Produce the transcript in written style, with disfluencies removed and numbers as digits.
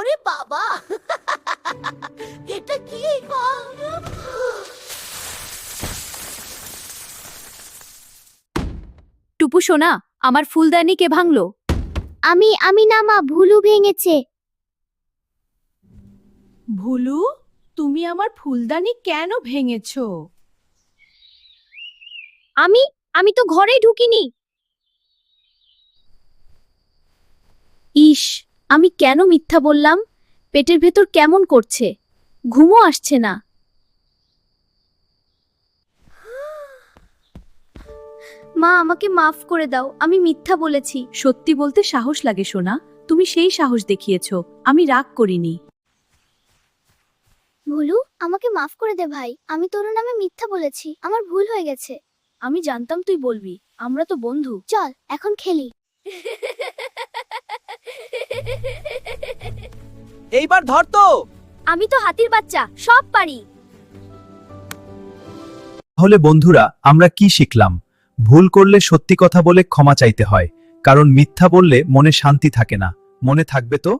ওরে বাবা, এটা কি মা? টুপু সোনা, আমার ফুলদানি কে ভাঙলো? আমি না মা, ভুলু ভেঙেছে। ভুলু, তুমি আমার ফুলদানি কেন ভেঙেছো? আমি তো ঘরেই ঢুকিনি। ইস, আমি কেন মিথ্যা বললাম? পেটের ভেতর কেমন করছে, ঘুমও আসছে না। মা, আমাকে মাফ করে দাও, আমি মিথ্যা বলেছি। সত্যি বলতে সাহস লাগে সোনা, তুমি সেই সাহস দেখিয়েছো, আমি রাগ করিনি। ভুলু, আমাকে মাফ করে দে ভাই, আমি তোর নামে মিথ্যা বলেছি, আমার ভুল হয়ে গেছে। আমি জানতাম তুই বলবি, আমরা তো বন্ধু। চল এখন খেলি। এইবার ধর তো। আমি তো হাতির বাচ্চা, সব পারি। তাহলে বন্ধুরা, আমরা কি শিখলাম? ভুল করলে সত্যি কথা বলে ক্ষমা চাইতে হয়, কারণ মিথ্যা বললে মনে শান্তি থাকে না। মনে থাকবে তো?